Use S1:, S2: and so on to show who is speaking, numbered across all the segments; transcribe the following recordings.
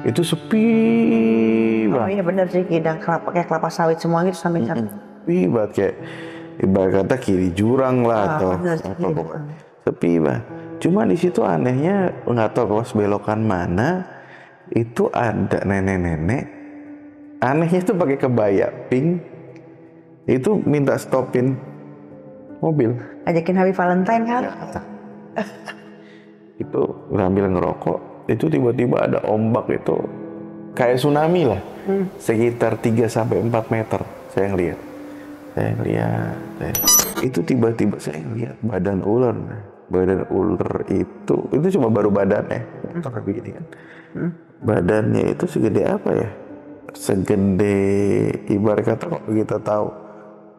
S1: Itu sepi
S2: Oh
S1: banget.
S2: iya bener sih, hidang pakai kelapa sawit semua gitu sambil
S1: Sepi banget, kayak ibarat kata kiri jurang lah atau
S2: bener sih.
S1: apa pokoknya. Sepi banget. Cuma di situ anehnya nggak tahu pas belokan mana itu ada nenek-nenek. Anehnya tuh pakai kebaya pink. Itu minta stopin mobil.
S2: Ajakin Happy Valentine kan?
S1: Itu sambil ngerokok. Itu tiba-tiba ada ombak itu kayak tsunami lah. Sekitar 3 sampai 4 meter saya ngeliat. Itu tiba-tiba saya ngeliat badan ular. Badan ular itu cuma baru badannya. Motor begini kan. Badannya itu segede apa ya? Segede ibarat kata kalau kita tahu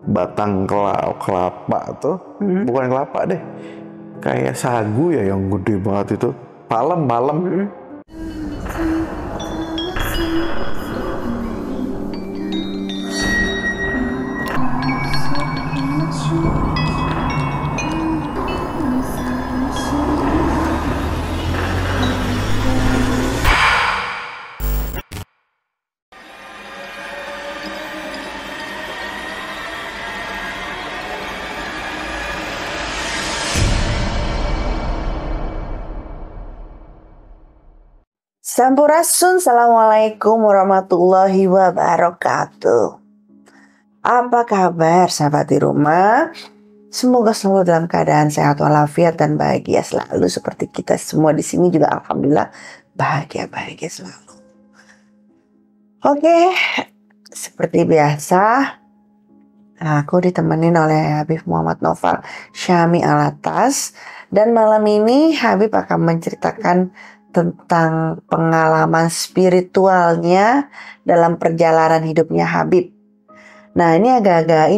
S1: batang kelapa tuh, bukan kelapa deh. Kayak sagu ya yang gede banget itu. Palem.
S2: Sampurasun, Assalamualaikum warahmatullahi wabarakatuh. Apa kabar sahabat di rumah? Semoga selalu dalam keadaan sehat walafiat dan bahagia selalu seperti kita semua di sini juga alhamdulillah bahagia selalu. Oke, seperti biasa aku ditemenin oleh Habib Muhammad Noval Syami Alatas dan malam ini Habib akan menceritakan tentang pengalaman spiritualnya dalam perjalanan hidupnya Habib. Nah ini agak-agak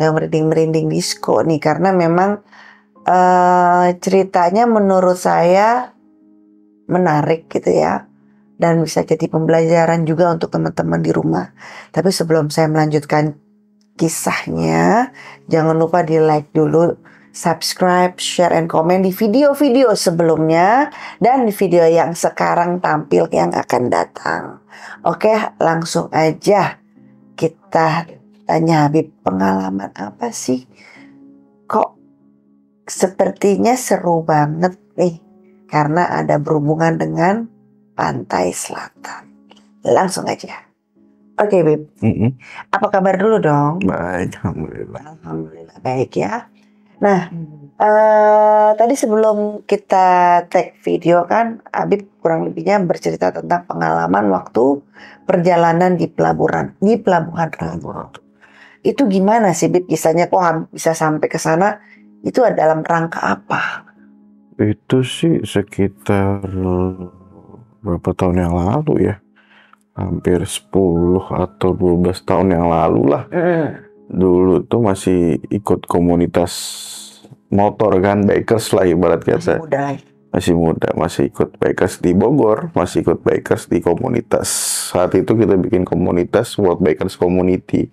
S2: merinding-merinding disco nih karena memang ceritanya menurut saya menarik gitu ya. Dan bisa jadi pembelajaran juga untuk teman-teman di rumah. Tapi sebelum saya melanjutkan kisahnya, jangan lupa di like dulu, subscribe, share, and komen di video-video sebelumnya dan di video yang sekarang tampil yang akan datang. Oke, langsung aja kita tanya Habib, pengalaman apa sih? Kok sepertinya seru banget nih, karena ada berhubungan dengan pantai selatan. Langsung aja. Oke, Bib. Apa kabar dulu dong?
S1: Baik, alhamdulillah.
S2: Alhamdulillah baik ya. Nah, tadi sebelum kita take video kan, Habib kurang lebihnya bercerita tentang pengalaman waktu perjalanan di pelabuhan Ratu. Itu gimana sih, Bib? Kisahnya kok bisa sampai ke sana? Itu dalam rangka apa?
S1: Itu sih sekitar berapa tahun yang lalu ya? Hampir 10 atau 12 tahun yang lalu lah. Dulu tuh masih ikut komunitas motor kan, bikers lah ibarat kata. Masih muda, masih ikut bikers di Bogor, masih ikut bikers di komunitas. Saat itu kita bikin komunitas World Bikers Community.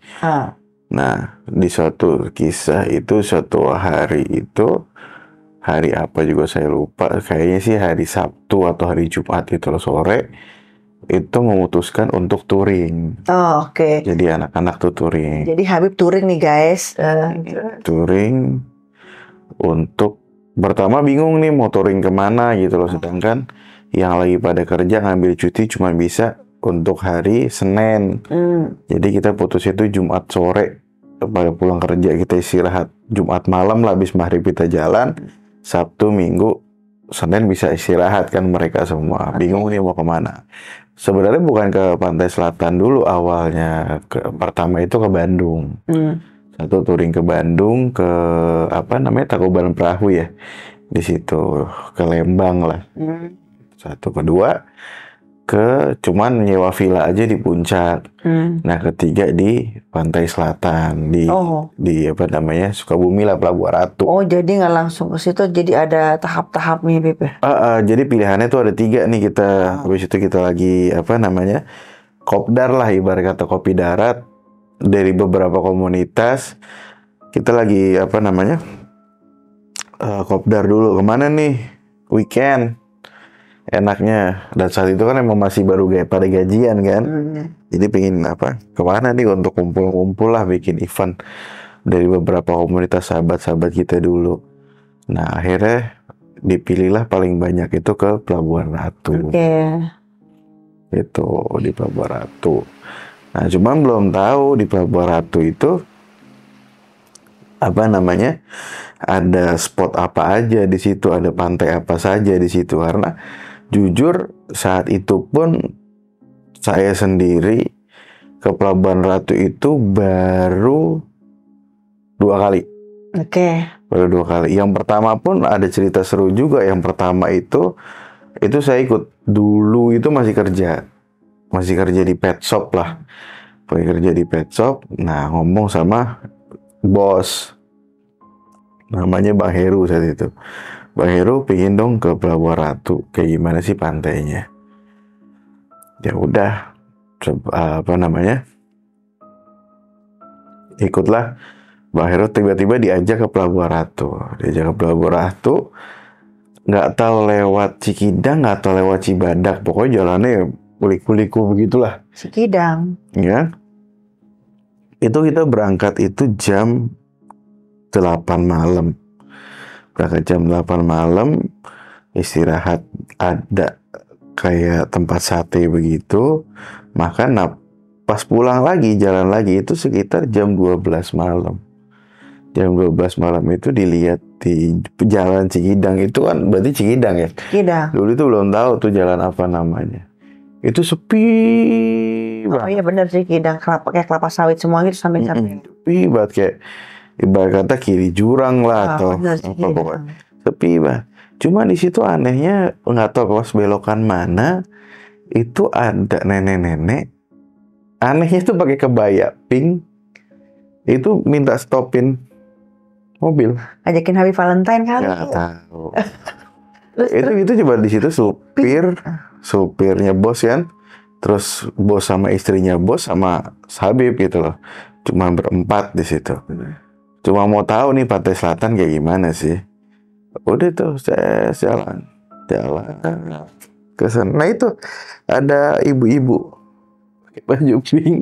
S1: Nah, di suatu kisah itu, suatu hari itu, hari apa juga saya lupa, kayaknya sih hari Sabtu atau hari Jumat itu sore, itu memutuskan untuk touring.
S2: Oh, oke.
S1: Jadi anak-anak tuh touring.
S2: Jadi Habib touring nih guys.
S1: Touring untuk pertama bingung nih mau touring kemana gitu loh. Sedangkan yang lagi pada kerja ngambil cuti cuma bisa untuk hari Senin. Jadi kita putus itu Jumat sore. Pada pulang kerja kita istirahat. Jumat malam lah habis maghrib kita jalan. Sabtu, Minggu, Senin bisa istirahat kan mereka semua. Bingung nih mau kemana. Sebenarnya bukan ke pantai selatan dulu awalnya. Pertama itu ke Bandung. Satu touring ke Bandung, ke apa namanya, Tangkuban Perahu ya. Di situ ke Lembang lah. Satu, kedua ke cuman nyewa villa aja di puncak. Nah, ketiga di pantai selatan di apa namanya, Sukabumi lah, Pelabuhan Ratu.
S2: Oh, jadi nggak langsung ke situ, jadi ada tahap-tahapnya, Beb.
S1: Jadi pilihannya tuh ada 3 nih kita. Habis itu kita lagi apa namanya, kopdar lah ibarat kata, kopi darat dari beberapa komunitas. Kita lagi apa namanya, kopdar dulu kemana nih weekend. enaknya. Dan saat itu kan emang masih baru pada gajian kan. Jadi pengen kemana nih untuk kumpul-kumpul lah, bikin event dari beberapa komunitas sahabat-sahabat kita dulu. Nah akhirnya dipilihlah paling banyak itu ke Pelabuhan Ratu. Itu di Pelabuhan Ratu. Nah cuman belum tahu di Pelabuhan Ratu itu ada spot apa aja di situ, ada pantai apa saja di situ. Karena jujur saat itu pun saya sendiri ke Pelabuhan Ratu itu baru 2 kali. Baru 2 kali. Yang pertama pun ada cerita seru juga. Yang pertama itu saya ikut dulu itu masih kerja di pet shop lah. Kerja di pet shop. Nah ngomong sama bos, namanya Bang Heru saat itu. Bang Heru pingin dong ke Pelabuhan Ratu, kayak gimana sih pantainya? Ya udah, ikutlah Bang Heru. Tiba-tiba diajak ke Pelabuhan Ratu. Nggak tahu lewat Cikidang, nggak tahu lewat Cibadak. Pokoknya jalannya kulik-kuliku begitulah.
S2: Cikidang.
S1: Ya. Itu kita berangkat itu jam 8 malam. Berangkat jam 8 malam, istirahat ada kayak tempat sate begitu, makan. Nah, pas pulang lagi, jalan lagi itu sekitar jam 12 malam. Jam 12 malam itu dilihat di jalan Cikidang. Itu kan berarti Cikidang ya?
S2: Cikidang.
S1: Dulu itu belum tahu tuh jalan apa namanya. Itu sepi banget.
S2: Oh iya benar Cikidang, pakai kelapa sawit semua gitu samping-samping.
S1: Sepi banget, kayak ibarat kata kiri jurang lah atau apa pokoknya. Sepi banget. Cuma di situ anehnya, nggak tahu pas belokan mana itu ada nenek-nenek. Anehnya itu pakai kebaya pink. Itu minta stopin mobil.
S2: Ajakin Happy Valentine kali.
S1: Nggak tahu. itu coba di situ supirnya bos kan. Terus bos sama istrinya bos sama Habib gitu loh. Cuma berempat di situ. Cuma mau tahu nih pantai selatan kayak gimana sih. Udah tuh saya jalan ke sana. Nah itu ada ibu-ibu pakai baju pink.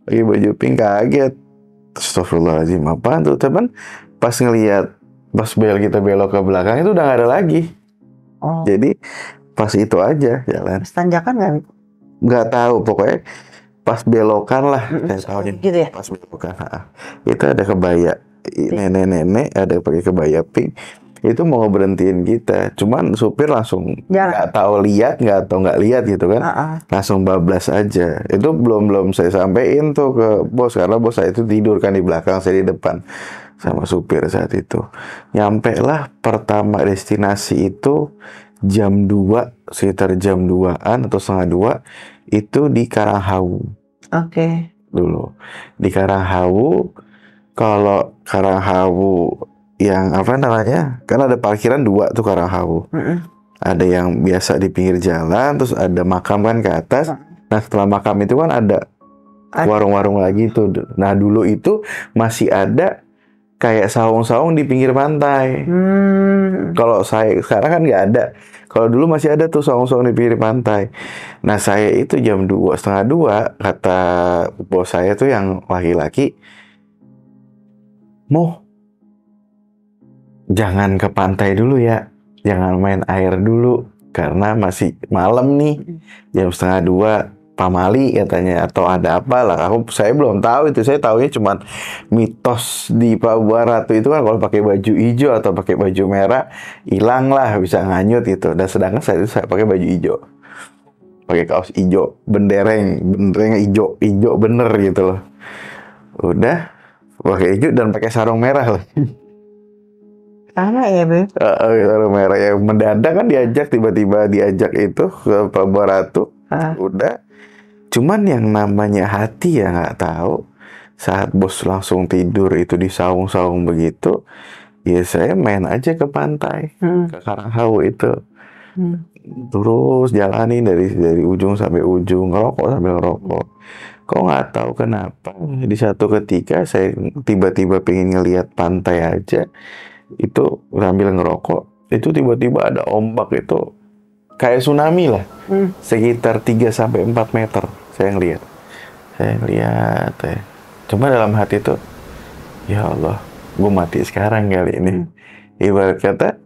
S1: Pakai baju pink, kaget. Astagfirullahaladzim, apaan tuh teman? Pas ngelihat kita belok ke belakang itu udah gak ada lagi. Jadi pas itu aja jalan.
S2: Tanjakan
S1: nggak tahu, pokoknya pas belokan lah. Saya tahu
S2: gitu ya?
S1: Pas belokan itu ada kebaya nenek-nenek, ada pakai kebaya pink. Itu mau berhentiin kita, cuman supir langsung nggak tahu lihat nggak lihat gitu kan. Langsung bablas aja. Itu belum saya sampein tuh ke bos, karena bos saya itu tidur kan di belakang, saya di depan sama supir saat itu. Nyampe lah pertama destinasi itu jam 2, sekitar jam 2-an atau setengah 2 itu di Karanghawu. Dulu di Karanghawu. Kalau Karanghawu yang kan ada parkiran 2 tuh Karanghawu. Ada yang biasa di pinggir jalan, terus ada makam kan ke atas. Nah setelah makam itu kan ada warung-warung lagi tuh. Nah dulu itu masih ada kayak saung-saung di pinggir pantai. Kalau saya sekarang kan nggak ada. Kalau dulu masih ada tuh saung-saung di pinggir pantai. Nah saya itu jam 2, setengah 2, kata bos saya tuh yang laki-laki, jangan ke pantai dulu ya, jangan main air dulu karena masih malam nih, jam setengah 2. Pamali katanya, atau ada apa lah. Saya belum tahu itu. Saya tahunya cuman mitos di Pelabuhan Ratu itu kan kalau pakai baju hijau atau pakai baju merah hilang lah, bisa nganyut gitu. Dan sedangkan saya pakai baju hijau, pakai kaos hijau, bendereng hijau bener gitu loh. Udah pakai hijau dan pakai sarung merah loh.
S2: Sama ya Beb?
S1: Sarung merah yang mendadak kan, tiba-tiba diajak itu ke Pelabuhan Ratu. Udah. Cuman yang namanya hati ya nggak tahu. Saat bos langsung tidur itu di saung-saung begitu, ya saya main aja ke pantai, ke Karanghawu itu. Terus jalanin dari ujung sampai ujung, ngerokok sambil ngerokok. Kok nggak tahu kenapa di satu ketika saya tiba-tiba pengen ngelihat pantai aja, itu sambil ngerokok, itu tiba-tiba ada ombak itu kayak tsunami lah.
S2: Hmm.
S1: Sekitar 3-4 meter saya ngeliat ya. Cuma dalam hati tuh, ya Allah, gue mati sekarang kali ini. Ibarat kata,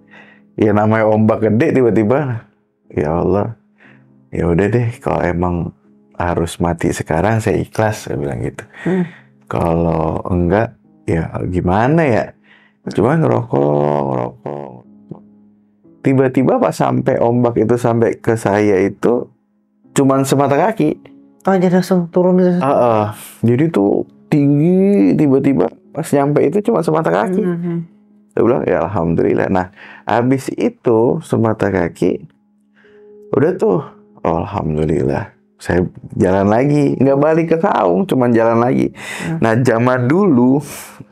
S1: ya namanya ombak gede tiba-tiba, ya Allah, ya udah deh, kalau emang harus mati sekarang saya ikhlas, saya bilang gitu. Kalau enggak, ya gimana ya? Cuma ngerokok. Tiba-tiba pas sampai ombak itu sampai ke saya itu cuman semata kaki.
S2: Oh, jadi langsung turun gitu.
S1: Jadi tuh tinggi, tiba-tiba pas nyampe itu cuma semata kaki. Saya bilang ya alhamdulillah. Nah, habis itu semata kaki udah tuh, alhamdulillah. Saya jalan lagi, nggak balik ke saung, cuman jalan lagi. Nah, zaman dulu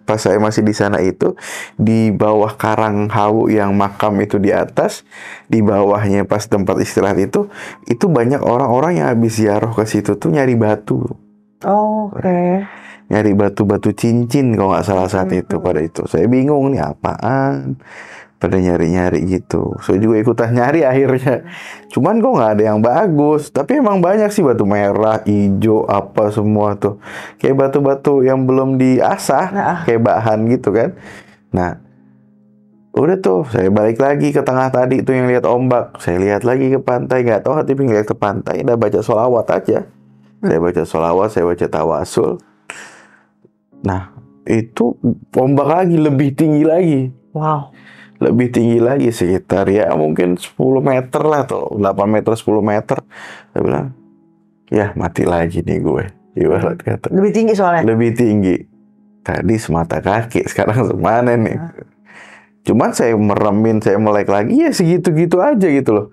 S1: pas saya masih di sana itu, di bawah karang hawu yang makam itu di atas, di bawahnya pas tempat istirahat itu banyak orang-orang yang habis ziarah ke situ tuh nyari batu.
S2: Oh, oke.
S1: Nyari batu-batu cincin kalau nggak salah saat itu. Pada itu saya bingung nih apaan, pada nyari-nyari gitu. Saya juga ikutan nyari akhirnya. Cuman kok nggak ada yang bagus. Tapi emang banyak sih batu merah, hijau, apa semua tuh. Kayak batu-batu yang belum diasah, kayak bahan gitu kan. Nah, udah tuh saya balik lagi ke tengah tadi tuh yang lihat ombak. Saya lihat lagi ke pantai, nggak tahu hati ngeliat ke pantai, udah baca sholawat aja. Saya baca sholawat, saya baca tawasul. Nah, itu ombak lagi, lebih tinggi lagi.
S2: Wow.
S1: Lebih tinggi lagi sekitar ya mungkin 10 meter lah tuh, 8 meter 10 meter. Saya bilang, ya mati lagi nih gue. Ibarat kata.
S2: Lebih tinggi soalnya.
S1: Lebih tinggi. Tadi semata kaki, sekarang semana nih. Cuman saya meremin, saya melek lagi ya segitu-gitu aja gitu loh.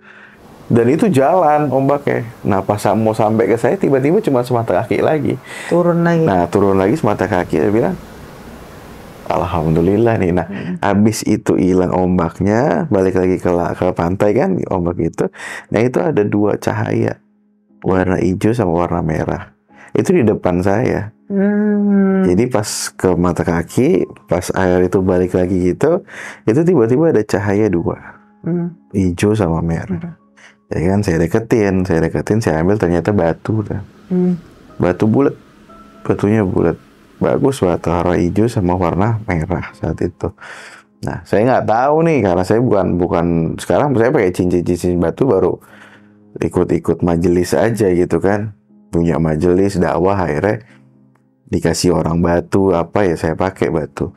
S1: Dan itu jalan ombaknya. Nah pas mau sampai ke saya tiba-tiba cuma semata kaki lagi.
S2: Turun lagi.
S1: Nah turun lagi semata kaki. Saya bilang, alhamdulillah nih. Nah, habis itu hilang ombaknya, balik lagi ke pantai kan, ombak itu. Nah, itu ada 2 cahaya, warna hijau sama warna merah. Itu di depan saya. Jadi pas ke mata kaki, pas air itu balik lagi gitu, itu tiba-tiba ada cahaya 2, hijau sama merah. Ya kan, saya deketin, saya ambil ternyata batu. Batu bulat, batunya bulat. Bagus warna hijau sama warna merah saat itu. Nah, saya nggak tahu nih karena saya bukan sekarang saya pakai cincin batu baru ikut majelis aja gitu kan. Punya majelis dakwah akhirnya dikasih orang batu apa ya saya pakai batu.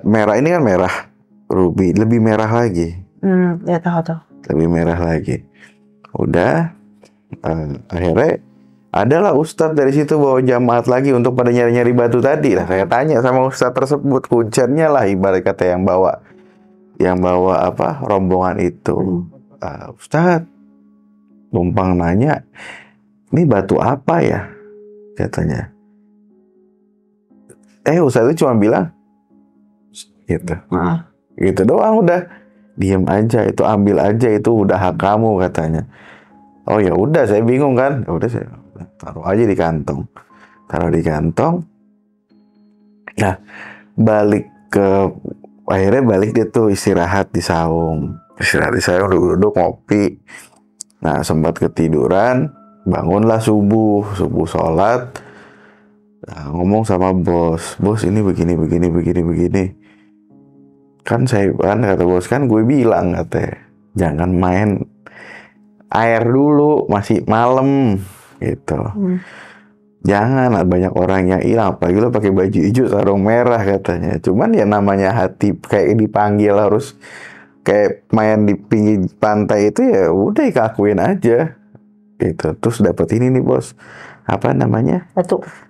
S1: Merah ini kan merah ruby, lebih merah lagi.
S2: Ya tahu.
S1: Lebih merah lagi. Udah akhirnya adalah ustadz dari situ bawa jamaat lagi untuk pada nyari-nyari batu tadi lah. Saya tanya sama ustadz tersebut, kuncernya lah ibarat kata yang bawa apa rombongan itu. Ustadz, numpang nanya, ini batu apa ya? Katanya. Ustadz itu cuma bilang, gitu. Gitu doang udah. Diam aja, itu ambil aja, itu udah hak kamu katanya. Oh ya udah, saya bingung kan. Ya udah saya taruh aja di kantong. Taruh di kantong. Nah, akhirnya balik dia tuh istirahat di saung. Duduk ngopi. Nah, sempat ketiduran, bangunlah subuh sholat. Nah, ngomong sama bos ini begini. Kan kata bos kan gue bilang katanya, jangan main air dulu, masih malam gitu. Jangan, banyak orang yang hilang, apalagi lo pakai baju hijau sarung merah katanya. Cuman ya namanya hati kayak dipanggil harus kayak main di pinggir pantai itu ya udah dikakuin aja gitu. Terus dapet ini nih bos, apa namanya,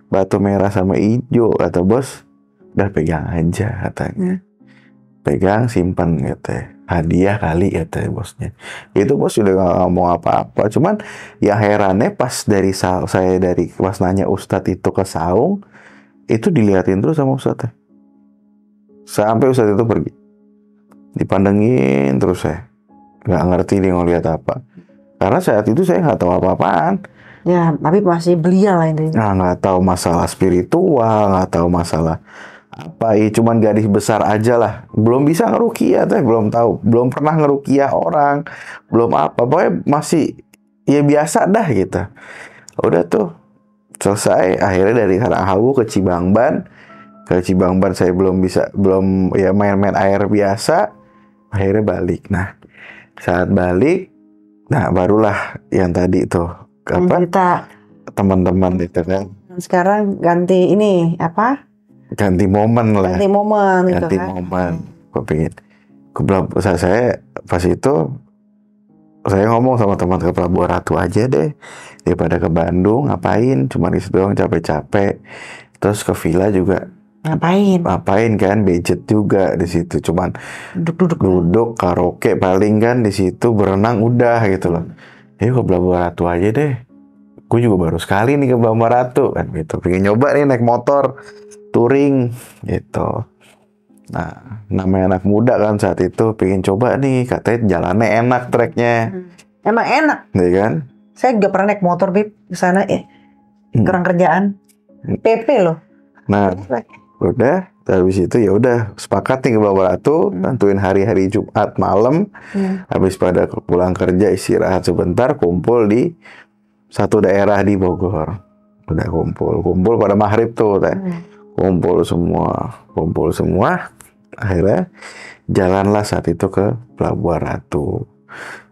S1: batu merah sama hijau. Kata bos, udah pegang aja katanya. Pegang, simpan katanya. Hadiah kali katanya bosnya. Itu bos udah gak ngomong apa-apa. Cuman ya herannya pas pas nanya ustadz itu ke saung, itu dilihatin terus sama ustadz. Sampai ustadz itu pergi. Dipandangin terus saya. Gak ngerti dia ngeliat apa. Karena saat itu saya gak tahu apa-apaan.
S2: Ya, tapi masih belia lah intinya.
S1: Nah, gak tahu masalah spiritual, gak tahu masalah apa cuman gadis besar aja lah, belum bisa ngerukiah teh, belum tahu, belum pernah ngerukiah orang, belum apa, pokoknya masih ya biasa dah gitu. Udah tuh selesai, akhirnya dari Karanghawu ke Cibangban. Ke Cibangban saya belum ya main-main air biasa, akhirnya balik. Nah saat balik, nah barulah yang tadi tuh apa
S2: Cerita
S1: teman-teman itu kan
S2: sekarang ganti ini apa?
S1: ganti momen lah,
S2: Ganti momen gitu
S1: ganti
S2: kan.
S1: momen. Gue pengen saya pas itu saya ngomong sama teman ke Pelabuhan Ratu aja deh, daripada ke Bandung ngapain, cuma di situ doang capek-capek. Terus ke villa juga ngapain kan, budget juga di situ, cuman duduk karaoke paling kan di situ, berenang udah gitu loh. Ke Pelabuhan Ratu aja deh. Gue juga baru sekali nih ke Pelabuhan Ratu kan gitu, pengen nyoba nih naik motor touring gitu. Nah, namanya anak muda kan saat itu pengen coba nih, katanya jalannya enak treknya.
S2: Emang enak.
S1: Iya kan?
S2: Saya juga pernah naik motor Bib ke sana kurang kerjaan. PP loh.
S1: Nah, udah habis itu ya udah sepakat nih ke Pelabuhan Ratu, tentuin hari-hari Jumat malam. Habis pada pulang kerja istirahat sebentar, kumpul di satu daerah di Bogor. Udah kumpul pada maghrib tuh teh. Kumpul semua. Akhirnya jalanlah saat itu ke Pelabuhan Ratu.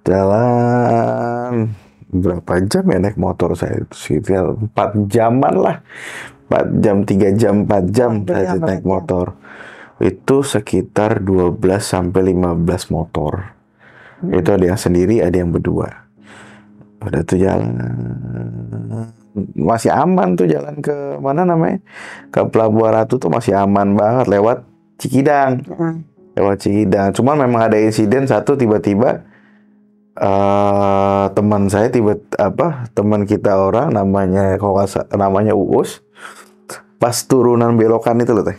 S1: Jalan berapa jam ya naik motor saya itu, sekitar 4 jaman lah. 4 jam, 3 jam, 4 jam saya naik motor. Itu sekitar 12 sampai 15 motor. Itu ada yang sendiri, ada yang berdua. Udah tuh jalan. Masih aman tuh jalan ke mana namanya? Ke Pelabuhan Ratu tuh masih aman banget, lewat Cikidang. Lewat Cikidang. Cuman memang ada insiden satu, tiba-tiba teman saya teman kita orang namanya namanya Uus, pas turunan belokan itu loh teh.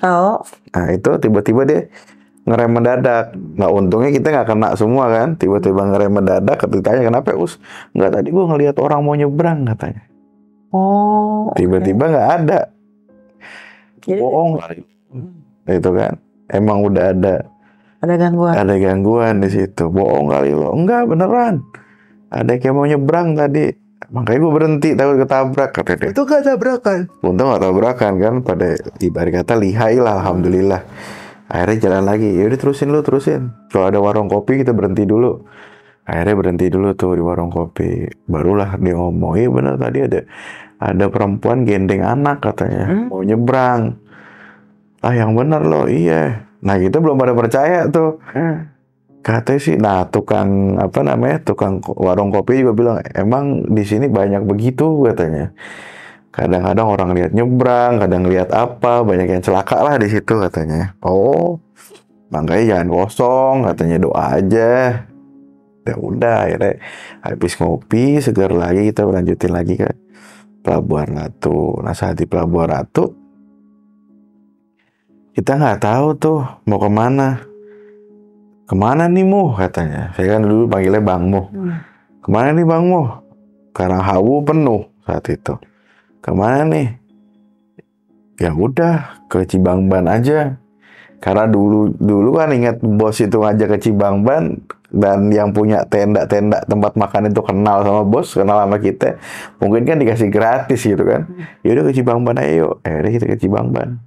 S2: Oh.
S1: Nah itu tiba-tiba dia ngerem mendadak. Nah untungnya kita nggak kena semua kan. Tiba-tiba ngerem mendadak. Ditanya kenapa Us? Nggak, tadi gue ngelihat orang mau nyebrang katanya.
S2: Oh.
S1: Tiba-tiba nggak ada. Bohong lah. Itu kan. Emang udah ada gangguan di situ. Bohong kali lo. Enggak, beneran. Ada kayak mau nyebrang tadi. Makanya gue berhenti, takut ketabrak katanya. Itu gak tabrakan. Untung gak tabrakan kan. Pada ibarat kata lihai lah, alhamdulillah. Akhirnya jalan lagi. Yaudah terusin. Kalau ada warung kopi kita berhenti dulu. Akhirnya berhenti dulu tuh di warung kopi. Barulah dia ngomong, iya bener tadi ada perempuan gendeng anak katanya. Mau nyebrang. Ah yang bener loh, iya. Nah kita belum pada percaya tuh. Katanya sih, nah tukang warung kopi juga bilang, emang di sini banyak begitu katanya. Kadang-kadang orang lihat nyebrang, kadang lihat apa, banyak yang celaka lah di situ katanya. Oh, makanya jangan kosong, katanya doa aja. Ya udah, akhirnya habis ngopi, segar lagi kita lanjutin lagi ke Pelabuhan Ratu. Nah saat di Pelabuhan Ratu, kita nggak tahu tuh mau kemana. Kemana nih Mu katanya. Saya kan dulu panggilnya Bang Mu. Kemana nih Bang Mu? Karanghawu penuh saat itu. Kemana nih? Ya udah ke Cibangban aja. Karena dulu kan ingat bos itu ngajak ke Cibangban, dan yang punya tenda-tenda tempat makan itu kenal sama bos, kenal sama kita. Mungkin kan dikasih gratis gitu kan. Ya udah ke Cibangban ayo. Akhirnya kita ke Cibangban.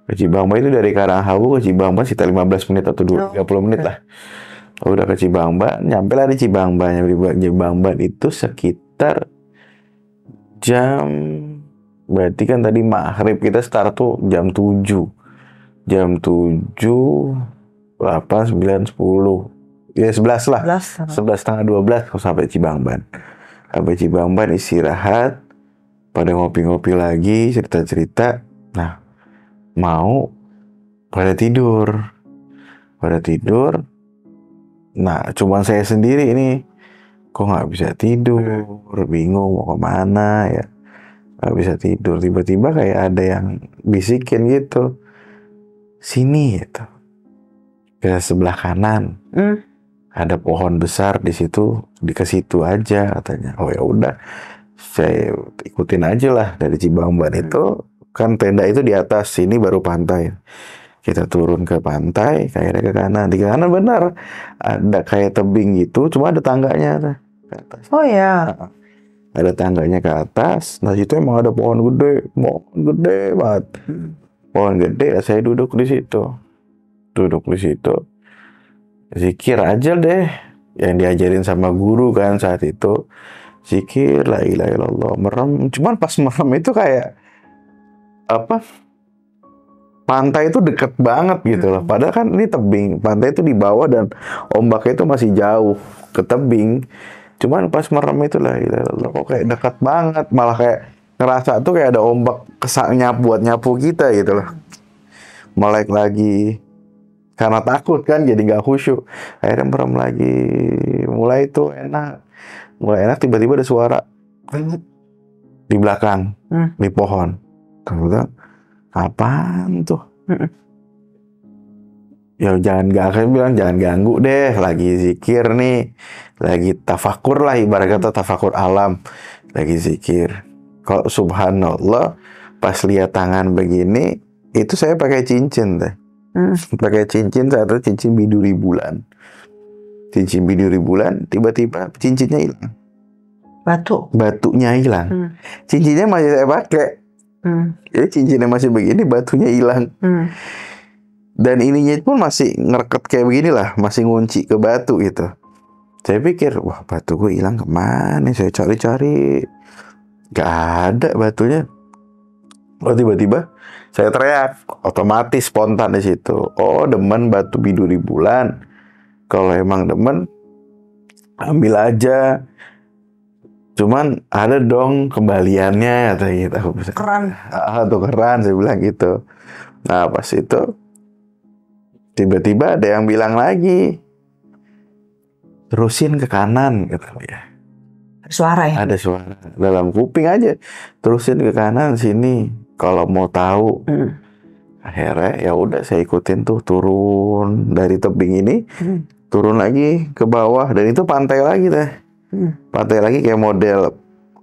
S1: Ke Cibangban itu dari Karanghawu ke Cibangban sekitar 15 menit atau 30 menit lah. Udah ke Cibangban, nyampe lah di Cibangban. Cibangban itu sekitar berarti kan tadi maghrib, kita start tuh jam 7. Jam 7, 8, 9, 10. Ya 11 lah. 11:30, 12 kalau sampai Cibangban. Sampai Cibangban istirahat. Pada ngopi-ngopi lagi, cerita-cerita. Nah, mau pada tidur. Nah cuman saya sendiri ini, kok nggak bisa tidur, bingung mau kemana ya, nggak bisa tidur. Tiba-tiba kayak ada yang bisikin gitu, sini gitu, ke sebelah kanan ada pohon besar di situ, ke situ aja katanya. Oh ya udah, saya ikutin aja lah dari Cibangban itu. Kan tenda itu di atas, sini baru pantai. Kita turun ke pantai, akhirnya ke kanan. Di kanan benar ada kayak tebing gitu, cuma ada tangganya tuh ke atas.
S2: Oh ya.
S1: Ada tangganya ke atas. Nah situ emang ada pohon gede banget. Pohon gede, saya duduk di situ. Zikir aja deh, yang diajarin sama guru kan saat itu. Zikir, la ilaha illallah, merem. Cuman pas merem itu kayak apa? Pantai itu deket banget gitu loh. Padahal kan ini tebing. Pantai itu di bawah dan ombaknya itu masih jauh ke tebing. Cuman pas merem itu lah, kok kayak dekat banget. Malah kayak ngerasa tuh kayak ada ombak buat nyapu kita gitu loh. Melek lagi. Karena takut kan jadi nggak khusyuk. Akhirnya merem lagi. Mulai itu enak. Tiba-tiba ada suara di belakang. Di pohon. Terus apaan tuh? Ya jangan ganggu deh, lagi zikir nih, lagi tafakur lah, ibarat kata tafakur alam, lagi zikir. Kalau subhanallah, pas lihat tangan begini, itu saya pakai cincin deh, pakai cincin saat itu cincin biduri bulan, tiba-tiba cincinnya hilang, batunya hilang, cincinnya masih saya pakai. Jadi cincinnya masih begini, batunya hilang. Dan ininya pun masih ngereket kayak beginilah, masih ngunci ke batu gitu. Saya pikir, wah batu gue hilang kemana? Saya cari-cari, gak ada batunya. Oh tiba-tiba saya teriak, otomatis spontan di situ. Oh demen batu biduri bulan. Kalau emang demen, ambil aja. Cuman ada dong kembaliannya kata gitu.
S2: Keren.
S1: Tukeran, saya bilang gitu. Nah pas itu tiba-tiba ada yang bilang lagi, terusin ke kanan kata dia.
S2: Ada suara ya?
S1: Ada suara dalam kuping aja. Terusin ke kanan sini kalau mau tahu. Akhirnya ya udah saya ikutin tuh, turun dari tebing ini, turun lagi ke bawah, dan itu pantai lagi deh. Pantai lagi kayak model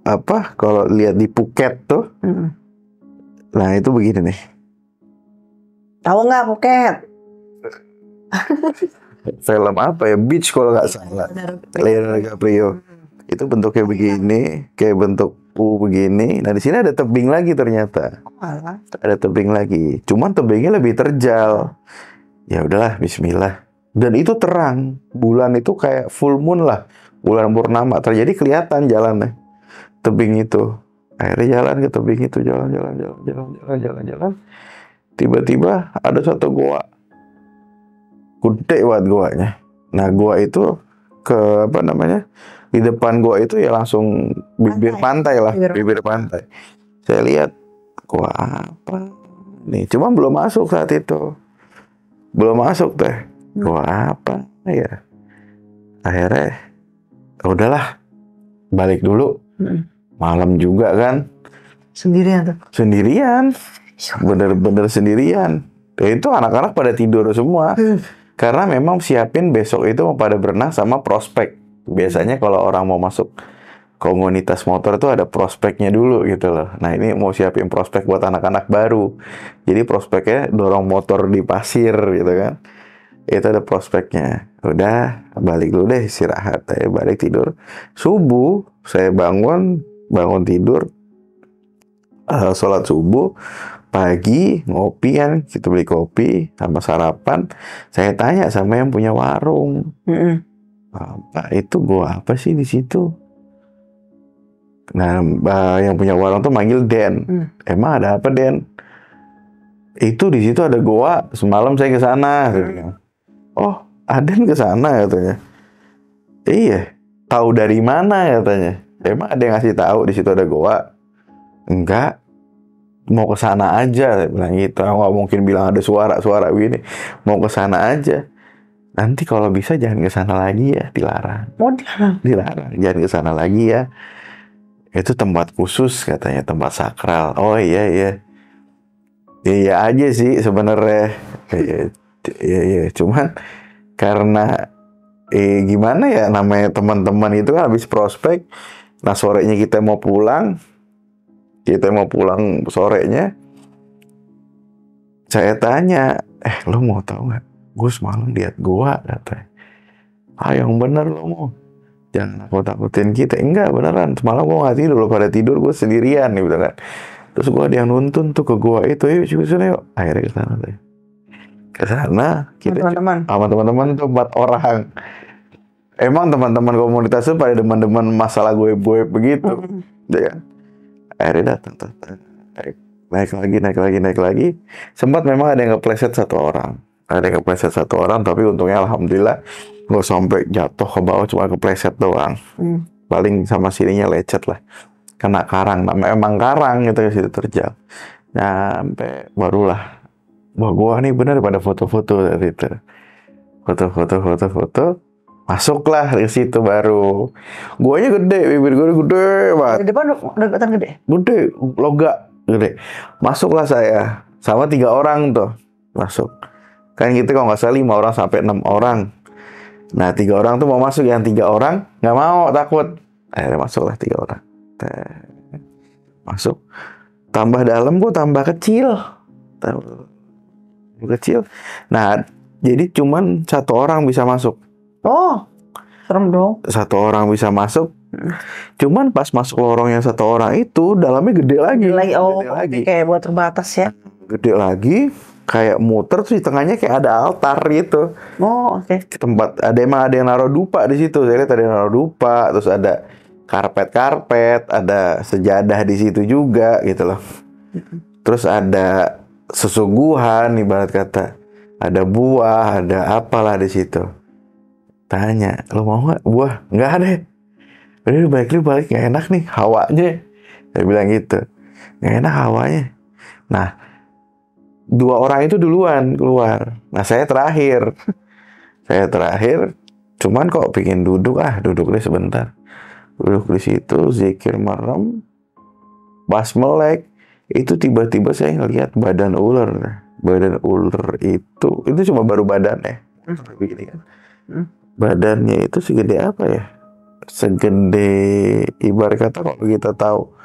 S1: apa kalau lihat di Phuket tuh. Nah itu begini nih.
S2: Tahu nggak Phuket?
S1: Film apa ya, Beach kalau nggak salah, Leonardo DiCaprio. Itu bentuknya begini, kayak bentuk U begini. Nah di sini ada tebing lagi ternyata. Ada tebing lagi, cuman tebingnya lebih terjal. Ya udahlah, Bismillah. Dan itu terang, bulan itu kayak full moon lah, bulan purnama. Terjadi kelihatan jalannya, tebing itu. Akhirnya jalan ke tebing itu, jalan. Tiba-tiba ada satu goa, gede banget goanya. Nah goa itu ke apa namanya, di depan goa itu ya langsung bibir pantai lah, bibir pantai. Saya lihat goa apa nih, cuma belum masuk saat itu, belum masuk teh. Goa apa ya? Akhirnya udahlah, balik dulu. Malam juga kan.
S2: Sendirian tuh?
S1: Sendirian, bener-bener sendirian. Dan itu anak-anak pada tidur semua. Karena memang siapin besok itu mau pada berenang sama prospek. Biasanya kalau orang mau masuk komunitas motor itu ada prospeknya dulu gitu loh. Nah ini mau siapin prospek buat anak-anak baru. Jadi prospeknya dorong motor di pasir gitu kan. Itu ada prospeknya. Udah balik dulu deh, istirahat. Saya balik tidur. Subuh saya bangun tidur, sholat subuh. Pagi ngopi kan, kita beli kopi sama sarapan. Saya tanya sama yang punya warung, Pak itu gua apa sih di situ? Nah yang punya warung tuh manggil Den. Emang ada apa Den? Itu di situ ada goa. Semalam saya ke sana. Oh, Aden ke sana katanya. Iya. Tahu dari mana katanya? Emang ada yang ngasih tahu di situ ada goa? Enggak. Mau ke sana aja, saya bilang gitu. Nggak mungkin bilang ada suara begini. Mau ke sana aja. Nanti kalau bisa jangan ke sana lagi ya, dilarang.
S2: Mau dilarang?
S1: Dilarang, jangan ke sana lagi ya. Itu tempat khusus katanya, tempat sakral. Oh iya. Iya aja sih sebenarnya. Iya. Cuman karena gimana ya, namanya teman-teman itu kan habis prospek. Nah sorenya kita mau pulang sorenya. Saya tanya, lo mau tahu nggak? Gue semalam lihat gua, katanya. Yang bener lo mau. Jangan takut-takutin kita. Enggak, beneran. Semalam gue nggak tidur, lo pada tidur, gue sendirian nih, gitu kan. Terus gue ada yang nuntun tuh ke gua itu, yuk sana yuk. Akhirnya ke sana deh. Ke sana kita
S2: Teman-teman.
S1: sama teman-teman tuh 4 orang. Emang teman-teman komunitas tuh pada demen-demen masalah gue begitu. Ya. Akhirnya datang. Naik lagi. Sempat memang ada yang kepleset 1 orang. Tapi untungnya alhamdulillah nggak sampai jatuh ke bawah, cuma kepleset doang. Paling sama sininya lecet lah. Kena karang, emang karang gitu ya, situ terjal. Sampai barulah, wah gua nih bener pada foto-foto dari itu. Foto. Masuklah di situ baru. Guanya gede, bibir gue gede banget.
S2: Di depan deketan gede.
S1: Gede, loga gede. Masuklah saya sama 3 orang tuh masuk. Kan gitu kalau nggak salah 5 orang sampai 6 orang. Nah 3 orang tuh mau masuk, yang 3 orang nggak mau, takut. Akhirnya masuklah 3 orang. Masuk. Tambah dalam gue tambah kecil. Nah jadi cuman 1 orang bisa masuk.
S2: Oh, serem dong.
S1: 1 orang bisa masuk. Cuman pas masuk lorong yang 1 orang itu dalamnya gede lagi.
S2: Gede lagi. Kayak buat terbatas ya.
S1: Gede lagi, kayak muter terus di tengahnya kayak ada altar gitu.
S2: Oh, oke.
S1: Tempat emang ada yang naruh dupa di situ. Saya lihat ada yang naruh dupa, terus ada karpet, ada sejadah di situ juga gitu loh. Terus ada sesuguhan, ibarat kata. Ada buah, ada apalah di situ. Tanya, lo mau nggak buah? Nggak deh. Udah balik nggak enak nih hawanya. Saya bilang gitu, nggak enak hawanya. Nah, 2 orang itu duluan keluar. Nah, saya terakhir. Cuman kok pingin duduk deh sebentar. Duduk di situ, zikir merem. Pas melek, itu tiba-tiba saya ngelihat badan ular. Badan ular itu cuma baru badannya. Begini kan. Badannya itu segede apa ya? Segede, ibarat kata kalau kita tahu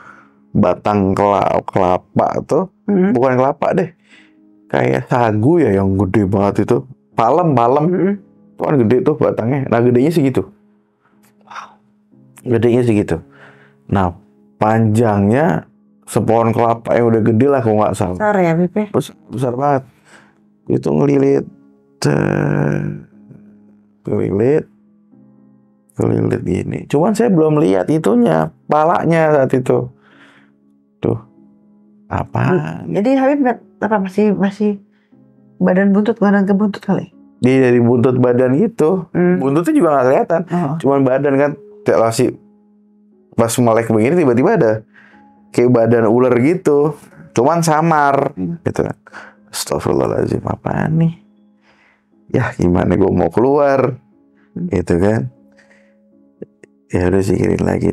S1: batang kelapa tuh, bukan kelapa deh, kayak sagu ya yang gede banget itu, palem, itu kan gede tuh batangnya. Nah gedenya segitu. Nah panjangnya sepohon kelapa yang udah gede lah kalau nggak salah.
S2: Besar ya Pipe?
S1: Besar banget. Itu ngelilit gini. Cuman saya belum lihat itunya, palanya saat itu. Tuh, apa?
S2: Jadi Habib apa masih badan ke buntut kali?
S1: Dia dari buntut badan gitu. Buntutnya juga nggak kelihatan. Cuman badan kan, masih pas melek begini tiba-tiba ada kayak badan ular gitu. Cuman samar, gitu kan. Astagfirullahaladzim, apaan nih? Ya gimana gue mau keluar, gitu kan? Ya udah zikirin lagi.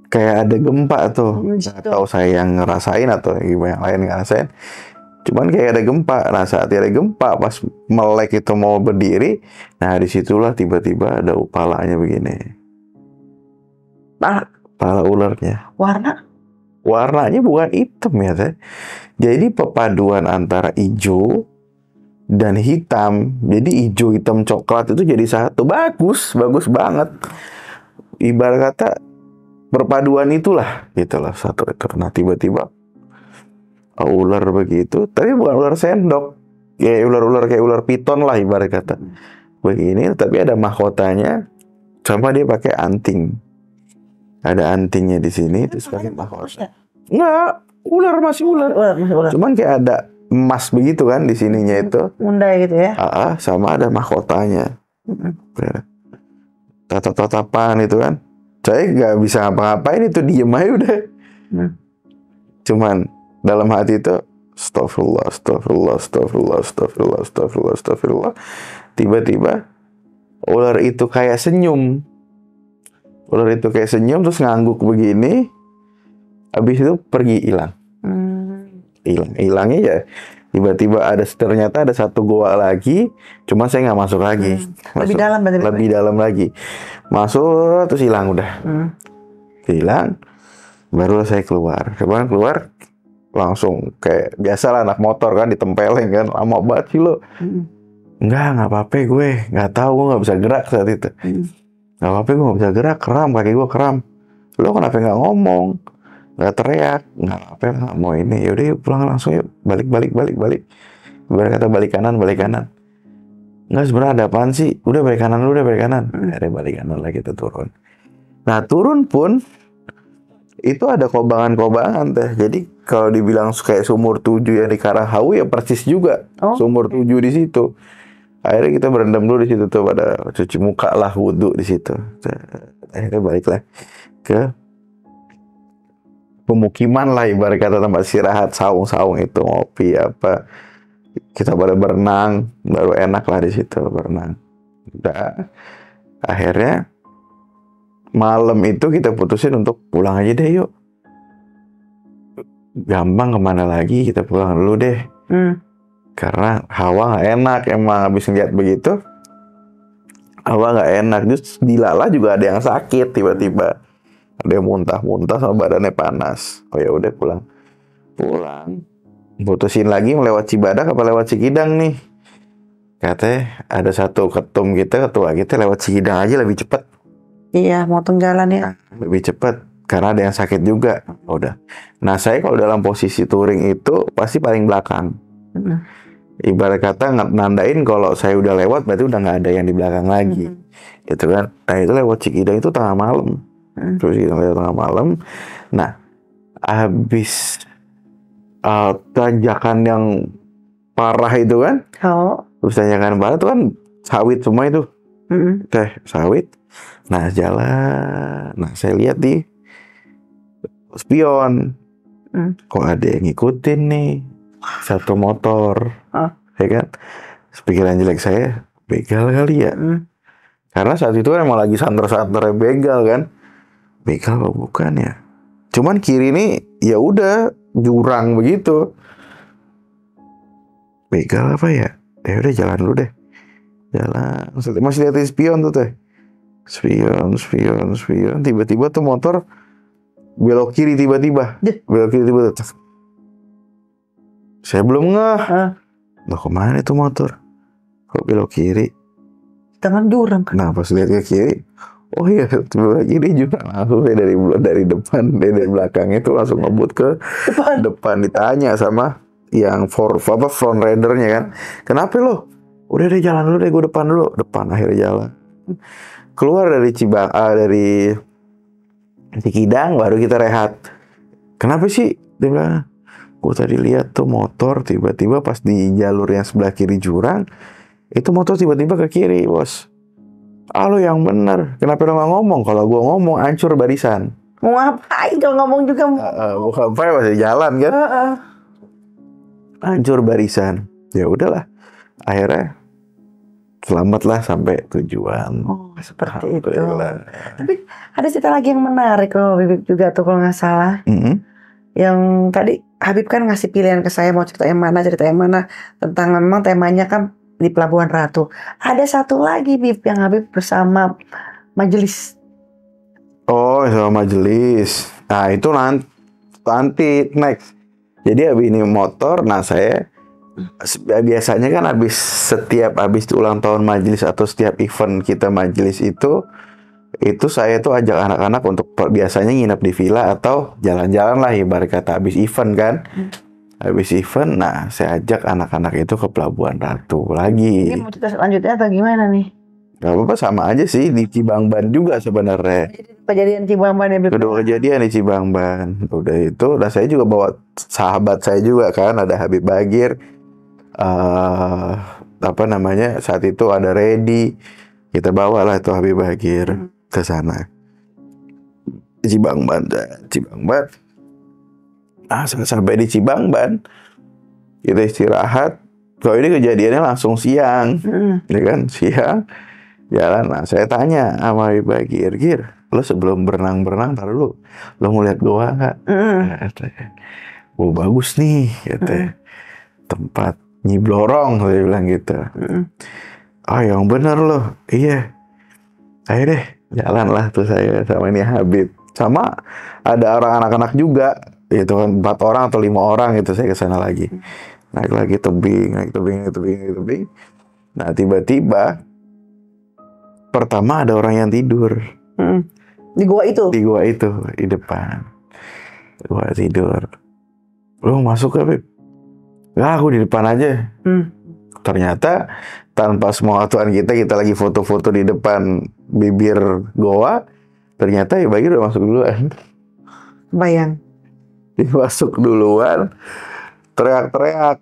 S1: Kayak ada gempa tuh. Nggak tahu saya yang ngerasain atau gimana yang lain ngerasain. Cuman kayak ada gempa. Nah saat ada gempa, pas melek itu mau berdiri, nah disitulah tiba-tiba ada palanya begini. Pala ularnya. Warnanya bukan hitam ya teh. Jadi perpaduan antara hijau dan hitam. Jadi hijau, hitam, coklat itu jadi satu. Bagus banget. Ibarat kata perpaduan itulah, gitulah satu ekor. Nah tiba-tiba ular begitu, tapi bukan ular sendok. Ya ular kayak ular piton lah ibarat kata. Begini, tapi ada mahkotanya. Sama dia pakai anting. Ada antingnya di sini, terus pakai mahkota. Enggak, masih ular. Cuman kayak ada emas begitu kan di sininya itu.
S2: Undai gitu ya.
S1: Sama ada mahkotanya. Tatap-tatapan itu kan. Saya nggak bisa ngapa-ngapain, itu diem aja udah. Cuman dalam hati itu astagfirullah. Tiba-tiba ular itu kayak senyum. Terus ngangguk begini. Habis itu pergi hilang. Hilangnya ya tiba-tiba ternyata ada satu goa lagi, cuma saya nggak masuk lagi. Lebih dalam lagi. Masuk terus hilang udah. Hilang. Baru saya keluar. Keluar langsung kayak biasa lah anak motor kan, ditempelin kan, lama banget sih lo. Nggak apa-apa gue, nggak tahu, gue nggak bisa gerak saat itu. Nggak apa-apa, gue nggak bisa gerak, kram, kaki gue kram. Lo kenapa nggak ngomong, nggak teriak? Nggak apa-apa, nggak mau ini. Yaudah yuk pulang langsung yuk, balik. Berkata balik kanan. Nggak, sebenarnya ada apaan sih? Udah balik kanan. Akhirnya balik kanan lah, kita turun. Nah turun pun itu ada kobangan teh. Jadi kalau dibilang kayak sumur 7 yang di Karahawu ya persis juga. Sumur 7 di situ. Akhirnya kita berendam dulu di situ tuh, pada cuci muka lah, wudhu di situ. Akhirnya baliklah ke pemukiman lah, ibarat kata tempat istirahat, saung itu, ngopi apa. Kita pada berenang, baru enak lah di situ berenang. Udah, akhirnya malam itu kita putusin untuk pulang aja deh yuk. Gampang kemana lagi, kita pulang dulu deh. Karena hawa nggak enak, emang habis ngeliat begitu. Hawa nggak enak, terus di Lala juga ada yang sakit tiba-tiba. Ada yang muntah-muntah sama badannya panas. Oh ya udah pulang. Putusin lagi melewat Cibadak apa lewat Cikidang nih. Katanya ada satu ketua kita lewat Cikidang aja lebih cepat.
S2: Iya, motong jalan ya.
S1: Lebih cepat karena ada yang sakit juga. Udah. Nah saya kalau dalam posisi touring itu pasti paling belakang. Ibarat kata nandain kalau saya udah lewat berarti udah nggak ada yang di belakang lagi. Gitu kan. Nah itu lewat Cikidang itu tengah malam. Terus kita lewat tengah malam. Nah habis tanjakan yang parah itu kan. Terus tanjakan parah itu kan sawit semua itu. Sawit. Nah jalan. Nah saya lihat di spion. Kok ada yang ngikutin nih. Satu motor. Ya kan. Pikiran jelek saya, begal kali ya. Karena saat itu kan emang lagi santer-santernya begal kan. Begal apa bukan ya. Cuman kiri nih ya udah jurang begitu. Begal apa ya? Ya udah jalan dulu deh. Jalan. Masih liatin spion tuh teh. Spion. Tiba-tiba tuh motor belok kiri tiba-tiba. Saya belum ngeh. Loh kemana itu motor? Kok belok kiri?
S2: Tengah jurang kan?
S1: Nah pas lihat ke kiri, oh iya, tiba kiri jurang. Langsung saya dari depan, dari belakang itu langsung ngebut ke depan. Ditanya sama yang front ridernya kan, kenapa lo? Udah deh jalan dulu deh, gue depan dulu. Depan akhirnya jalan. Keluar dari dari Cikidang baru kita rehat. Kenapa sih? Dia bilang, gue tadi lihat tuh motor tiba-tiba pas di jalur yang sebelah kiri jurang, itu motor tiba-tiba ke kiri, bos. Lo yang bener. Kenapa lo nggak ngomong? Kalau gue ngomong, hancur barisan.
S2: Mau ngapain kalau ngomong juga?
S1: Bukan apa masih jalan kan? Hancur barisan. Ya udahlah. Akhirnya selamatlah sampai tujuan.
S2: Oh, seperti itu. Tapi ada cerita lagi yang menarik loh, Bibip juga tuh kalau nggak salah. Yang tadi Habib kan ngasih pilihan ke saya mau cerita yang mana tentang memang temanya kan di Pelabuhan Ratu. Ada satu lagi Bib yang Habib bersama majelis.
S1: Oh, sama majelis. Nah itu nanti next. Jadi habis ini motor. Nah saya biasanya kan setiap habis ulang tahun majelis atau setiap event kita majelis itu saya tuh ajak anak-anak untuk biasanya nginep di villa atau jalan-jalan lah, ibarat kata habis event kan. Habis event, nah saya ajak anak-anak itu ke Pelabuhan Ratu lagi.
S2: Ini mau cerita selanjutnya atau gimana nih?
S1: Gak apa-apa, sama aja sih di Cibangban juga sebenarnya.
S2: Kejadian Cibangban ya.
S1: Kedua kejadian di Cibangban. Udah itu, nah saya juga bawa sahabat saya juga kan, ada Habib Bagir. Saat itu ada Redi. Kita bawa lah itu Habib Bagir ke sana. Cibangban. Nah, sampai di Cibangban, kita istirahat. Kalau ini kejadiannya langsung siang, ya kan? Siang, jalan. Nah, saya tanya sama Habib Bagir, lo sebelum berenang, taruh lo mau lihat goa nggak? Oh, bagus nih, gitu. Tempat Nyi Blorong, saya bilang gitu. Yang bener lo, iya. Ayo deh, jalan lah tuh saya sama ini Habib. Sama ada orang anak-anak juga, itu kan 4 orang atau 5 orang itu saya ke sana lagi. Naik lagi tebing, naik tebing, naik tebing, naik tebing. Nah, tiba-tiba pertama ada orang yang tidur.
S2: Di gua itu.
S1: Di gua itu, di depan. Gua tidur. Lu masuk gak, Beb? Nggak, aku di depan aja. Ternyata tanpa sepengetahuan kita lagi foto-foto di depan bibir goa. Ternyata ya Bagir udah masuk duluan.
S2: Bayang.
S1: Dia masuk duluan. Teriak-teriak.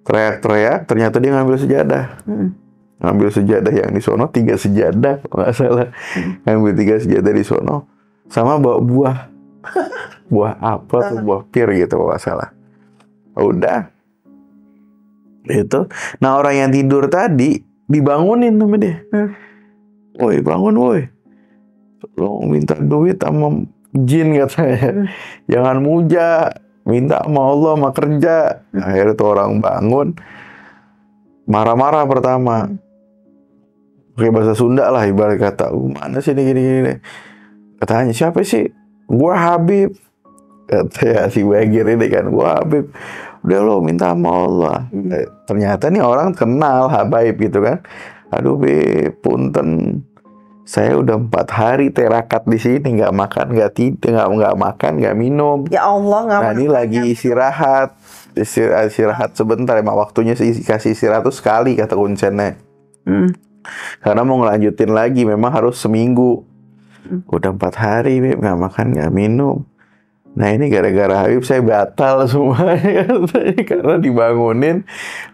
S1: Teriak-teriak. Ternyata dia ngambil sejadah. Ngambil sejadah yang di sono 3 sejadah, nggak salah. Ngambil 3 sejadah di sono. Sama bawa buah. Buah apa tuh, buah pir gitu nggak salah. Udah. Itu. Nah, orang yang tidur tadi dibangunin sama dia. Woi, bangun woi. Lo minta duit sama jin katanya. Jangan muja. Minta sama Allah, sama kerja. Akhirnya tuh orang bangun. Marah-marah pertama. Pakai bahasa Sunda lah ibarat kata. Mana sih ini gini-gini. Katanya, siapa sih? Gua Habib. Katanya si Bagir ini kan. Gua Habib. Udah lo minta sama Allah. Ternyata nih orang kenal Habib gitu kan. Aduh Beb, punten. Saya udah 4 hari terakat di sini, nggak makan, nggak tidur, nggak makan, nggak minum.
S2: Ya Allah, nggak.
S1: Nah ini lagi istirahat sebentar, emang waktunya kasih istirahat tuh sekali kata kuncennya. Karena mau ngelanjutin lagi, memang harus seminggu. Udah 4 hari, Beb, nggak makan, nggak minum. Nah ini gara-gara Habib saya batal semuanya karena dibangunin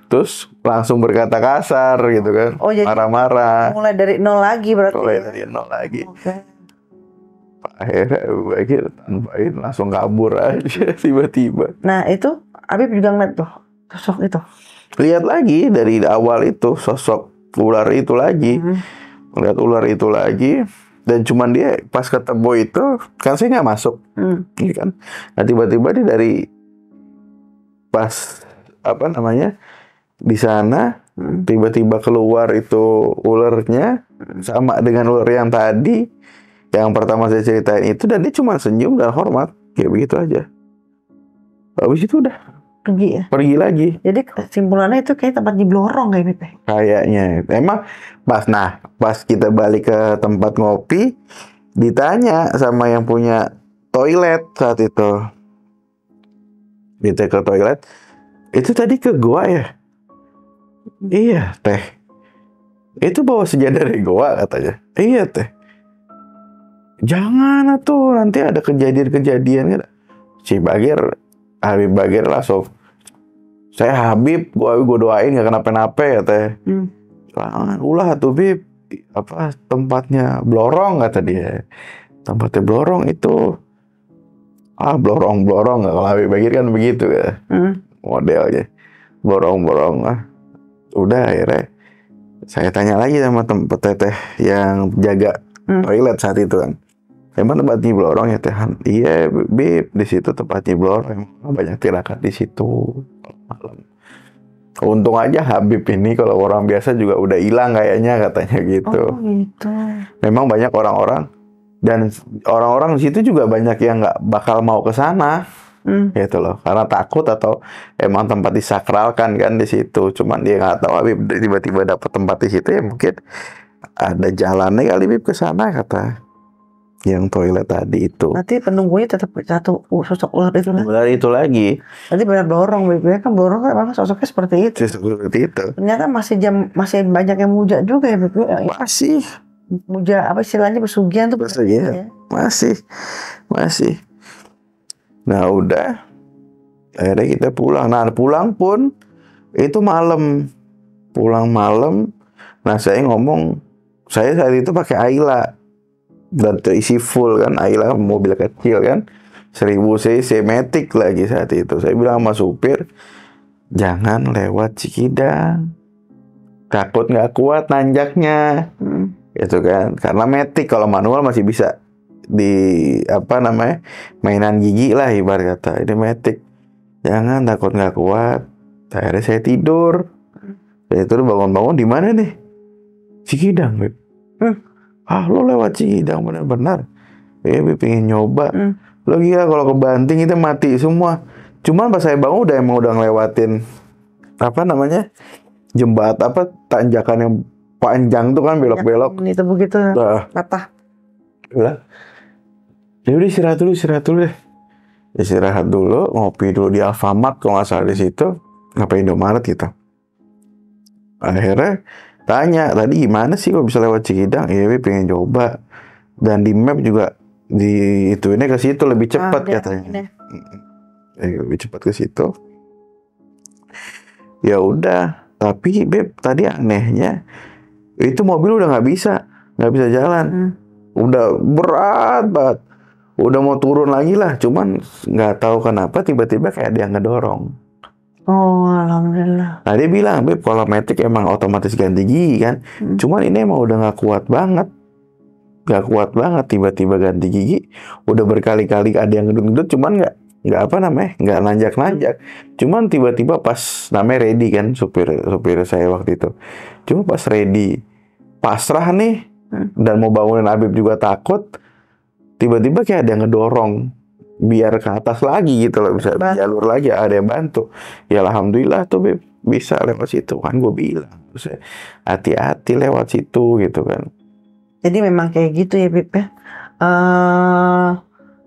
S1: terus langsung berkata kasar gitu kan.
S2: Oh, jadi
S1: marah-marah.
S2: mulai dari nol lagi berarti.
S1: Mulai dari nol lagi.
S2: Okay.
S1: Akhirnya Bagir tanpain langsung kabur aja tiba-tiba.
S2: Nah itu Habib juga ngeliat tuh sosok itu.
S1: Lihat lagi dari awal itu sosok ular itu lagi. Lihat ular itu lagi. Dan cuman dia pas ketemu itu kan saya nggak masuk, gitu kan. Nah tiba-tiba dia dari pas apa namanya di sana tiba-tiba keluar itu ularnya sama dengan ular yang tadi yang pertama saya ceritain itu, dan dia cuma senyum dan hormat kayak begitu aja. Habis itu udah pergi lagi.
S2: Jadi kesimpulannya itu kayak tempat diblorong kayak gitu.
S1: Kayaknya emang pas kita balik ke tempat ngopi ditanya sama yang punya toilet saat itu. Kita ke toilet. Itu tadi ke goa ya? Iya, Teh. Itu bawa sejadah dari goa katanya. Iya, Teh. Jangan tuh, nanti ada kejadian-kejadian. Si Habib Bagir langsung, saya Habib, gua doain gak kenapa-napa ya Teh. Ulah tuh Bib, apa tempatnya blorong kata dia. Tempatnya blorong itu. Blorong nggak, kalau Habib Bagir kan begitu ya. Modelnya. Blorong lah. Udah akhirnya saya tanya lagi sama tempat teteh yang jaga toilet saat itu kan. Emang tempatnya blorong ya Teh? Iya Bib, di situ tempatnya blorong. Emang banyak tirakat di situ malam. Untung aja Habib ini kalau orang biasa juga udah hilang kayaknya katanya gitu.
S2: Oh gitu.
S1: Memang banyak orang-orang dan orang-orang di situ juga banyak yang nggak bakal mau ke sana. Gitu loh, karena takut atau emang tempat disakralkan kan di situ. Cuman dia nggak tahu Habib tiba-tiba dapat tempat di situ, ya mungkin ada jalannya kali Habib ke sana kata. Yang toilet tadi itu.
S2: Nanti penunggunya tetap satu sosok ular itu lagi.
S1: Ular itu lagi.
S2: Nanti benar blorong, Beb. Kan blorong kan memang sosoknya seperti itu.
S1: Seperti itu.
S2: Ternyata masih banyak yang muja juga ya, Beb.
S1: Masih.
S2: Muja apa istilahnya, pesugihan tuh.
S1: Pesugihan. Masih. Nah udah. Akhirnya kita pulang. Nah pulang pun itu malam. Pulang malam. Nah saya ngomong, saya saat itu pakai Ayla. Dan terisi full kan, Ayla mobil kecil kan, 1000 cc Matic lagi saat itu. Saya bilang sama supir, jangan lewat Cikidang, takut nggak kuat nanjaknya, gitu kan. Karena Matic kalau manual masih bisa mainan gigi lah ibarat kata. Ini Matic, jangan, takut nggak kuat. Akhirnya saya tidur. Bangun-bangun di mana nih? Cikidang, Beb. Lo lewat Cikidang benar-benar. Beb pengen nyoba.
S2: Hmm.
S1: Lo gila kalau kebanting itu mati semua. Cuman pas saya bangun udah ngelewatin apa namanya, tanjakan yang panjang tuh kan, belok-belok.
S2: Itu begitu
S1: Nah,
S2: patah.
S1: udah. Ya udah istirahat dulu deh. Istirahat dulu, ngopi dulu di Alfamart kalau nggak salah di situ. Ngapain Indomaret gitu. Akhirnya tanya, tadi gimana sih kok bisa lewat Cikidang? Ya pengen coba. Dan di map juga di itu ini ke situ lebih cepat katanya. Lebih cepat ke situ. Ya udah, tapi Beb tadi anehnya itu mobil udah nggak bisa jalan. Udah berat banget. Udah mau turun lagi lah, cuman nggak tahu kenapa tiba-tiba kayak ada yang ngedorong.
S2: Oh, alhamdulillah.
S1: Nah dia bilang, Beb kalau matic emang otomatis ganti gigi kan. Cuman ini emang udah nggak kuat banget. Tiba-tiba ganti gigi. Udah berkali-kali ada yang ngedut-ngedut, cuman nggak nanjak-nanjak. Cuman tiba-tiba pas namanya ready kan, supir saya waktu itu. Cuma pas ready, pasrah nih, dan mau bangunin Habib juga takut. Tiba-tiba kayak ada yang ngedorong biar ke atas lagi gitu loh, bisa jalur lagi, ada yang bantu. Ya alhamdulillah tuh Beb bisa lewat situ kan, gue bilang terus hati-hati lewat situ gitu kan.
S2: Jadi memang kayak gitu ya Beb ya.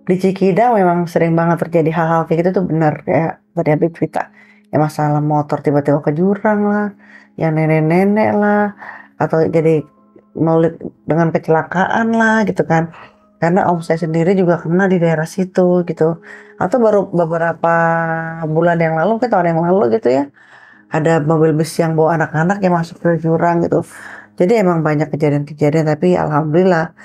S2: Di Cikidang memang sering banget terjadi hal-hal kayak gitu tuh, benar kayak tadi Habib cerita. Ya masalah motor tiba-tiba ke jurang lah, yang nenek-nenek lah, atau jadi maulid dengan kecelakaan lah gitu kan. Karena om saya sendiri juga kena di daerah situ gitu. Atau baru beberapa bulan yang lalu, tahun yang lalu gitu ya, ada mobil bus yang bawa anak-anak yang masuk ke jurang gitu. Jadi emang banyak kejadian-kejadian, tapi alhamdulillah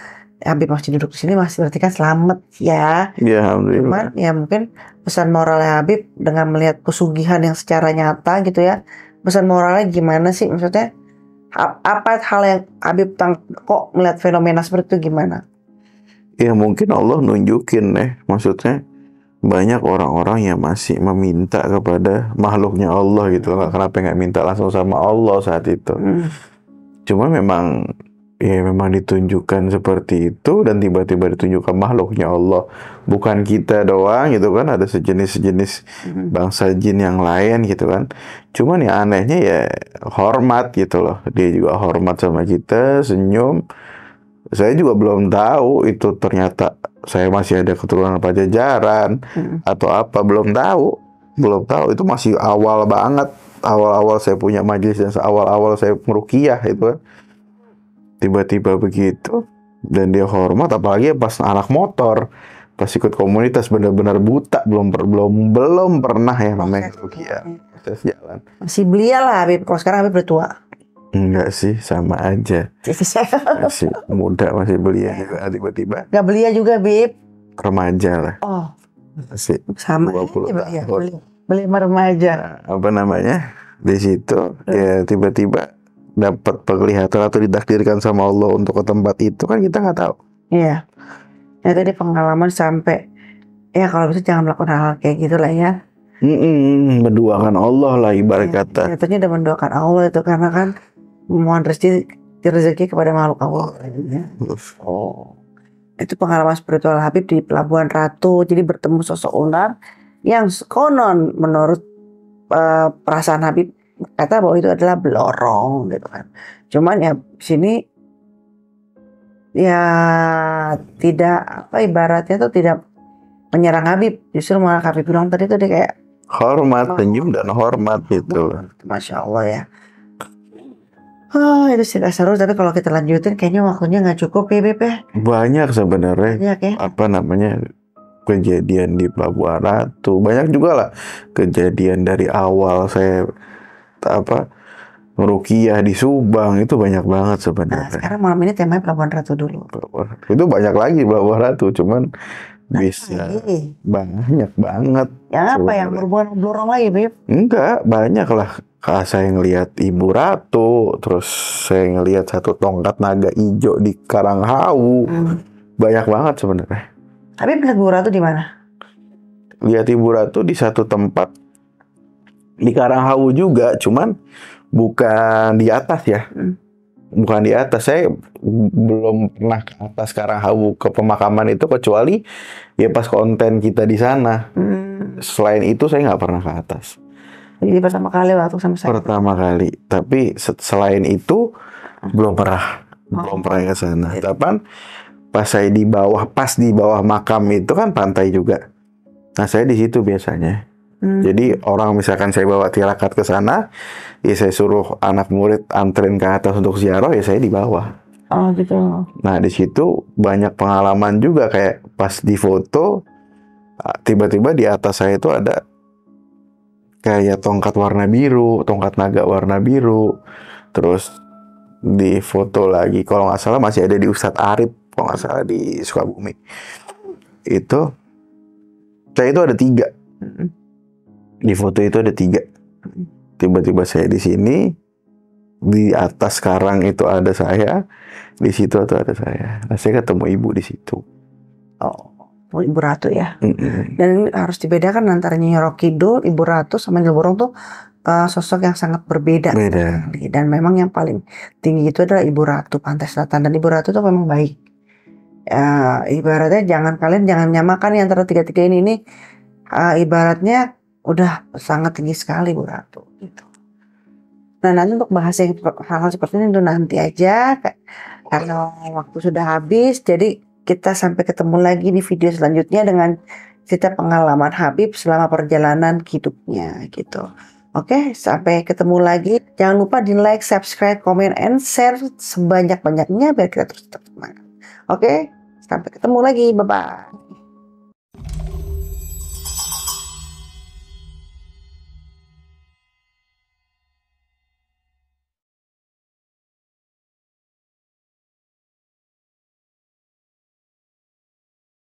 S2: Habib masih duduk di sini, masih berarti kan selamat ya.
S1: Ya alhamdulillah.
S2: Cuman ya mungkin pesan moralnya Habib dengan melihat pesugihan yang secara nyata gitu ya. Pesan moralnya gimana sih? Maksudnya apa hal yang Habib kok melihat fenomena seperti itu gimana?
S1: Ya mungkin Allah nunjukin maksudnya banyak orang-orang yang masih meminta kepada makhluknya Allah gitu loh. Kenapa nggak minta langsung sama Allah saat itu? Cuma memang ditunjukkan seperti itu, dan tiba-tiba ditunjukkan makhluknya Allah, bukan kita doang gitu kan, ada sejenis bangsa jin yang lain gitu kan. Cuman yang anehnya ya hormat gitu loh, dia juga hormat sama kita, senyum. Saya juga belum tahu itu ternyata saya masih ada keturunan Pajajaran atau apa, belum tahu itu masih awal banget, awal saya punya majelis dan awal saya meruqyah itu kan. Tiba-tiba begitu, dan dia hormat, apalagi pas anak motor, pas ikut komunitas benar-benar buta, belum pernah ya namanya ruqyah, tes jalan.
S2: Masih belia lah Habib, kalau sekarang Habib udah tua.
S1: Enggak sih, sama aja. Masih muda, masih belia juga. Tiba-tiba
S2: nggak belia juga Bib,
S1: remaja lah.
S2: Oh
S1: masih
S2: sama
S1: 20
S2: aja
S1: tahun.
S2: belia remaja.
S1: Nah, apa namanya, di situ ya tiba-tiba dapat penglihatan atau ditakdirkan sama Allah untuk ke tempat itu kan, kita nggak tahu.
S2: Iya. Ya tadi pengalaman sampai ya kalau bisa jangan melakukan hal-hal kayak gitu lah ya.
S1: Mendoakan Allah lah ibarat kata.
S2: Jatuhnya udah mendoakan Allah itu, karena kan memohon rezeki kepada makhluk Allah. Oh. Itu pengalaman spiritual Habib di Pelabuhan Ratu. Jadi bertemu sosok ular yang konon menurut perasaan Habib kata bahwa itu adalah belorong gitu kan. Cuman ya sini ya tidak ibaratnya tuh tidak menyerang Habib, justru malah Habib bilang tadi tuh dia kayak
S1: hormat, senyum dan hormat gitu.
S2: Masya Allah ya. Itu sih gak seru, tapi kalau kita lanjutin kayaknya waktunya nggak cukup ya Beb ya.
S1: Banyak sebenarnya.
S2: Banyak ya.
S1: Apa namanya, kejadian di Pelabuhan Ratu, banyak juga lah kejadian dari awal saya meruqyah di Subang, itu banyak banget sebenarnya.
S2: Nah sekarang malam ini temanya Pelabuhan Ratu dulu.
S1: Itu banyak lagi Pelabuhan Ratu, cuman bisa banyak banget.
S2: Yang apa yang berhubungan belorong lagi Beb?
S1: Enggak, banyak lah. Saya ngelihat Ibu Ratu, terus saya ngelihat satu tongkat naga hijau di Karanghawu. Banyak banget sebenarnya.
S2: Tapi melihat Ibu Ratu di mana?
S1: Lihat Ibu Ratu di satu tempat di Karanghawu juga, cuman bukan di atas ya. Bukan di atas. Saya belum pernah ke atas Karanghawu ke pemakaman itu kecuali ya pas konten kita di sana. Selain itu saya nggak pernah ke atas.
S2: Jadi pertama kali waktu sama saya.
S1: Pertama kali. Tapi selain itu belum pernah ke sana. Tapi pas saya di bawah, pas di bawah makam itu kan pantai juga. Nah saya di situ biasanya. Jadi orang misalkan saya bawa tirakat ke sana, ya saya suruh anak murid anterin ke atas untuk ziarah, ya saya di bawah.
S2: Oh gitu.
S1: Nah di situ banyak pengalaman juga, kayak pas di foto, tiba-tiba di atas saya itu ada kayak tongkat warna biru, tongkat naga warna biru. Terus di foto lagi, kalau nggak salah masih ada di Ustadz Arif, kalau nggak salah di Sukabumi. Itu saya itu ada 3. Di foto itu ada 3. Tiba-tiba saya di sini, di atas karang itu ada saya, di situ ada saya. Nah, saya ketemu ibu di situ.
S2: Oh, Ibu Ratu ya. Dan harus dibedakan antara Nyi Roro Kidul, Ibu Ratu sama Nyi Borong tuh sosok yang sangat berbeda. Dan memang yang paling tinggi itu adalah Ibu Ratu Pantai Selatan, dan Ibu Ratu tuh memang baik. Ibaratnya kalian jangan nyamakan nih antara 3 ini. Ibaratnya udah sangat tinggi sekali Bu Ratu gitu. Nah nanti untuk bahas yang hal-hal seperti ini itu nanti aja, karena waktu sudah habis. Jadi kita sampai ketemu lagi di video selanjutnya dengan cerita pengalaman Habib selama perjalanan hidupnya gitu. Oke, sampai ketemu lagi. Jangan lupa di like, subscribe, comment, and share sebanyak-banyaknya biar kita terus tetap semangat. Oke, sampai ketemu lagi. Bye-bye.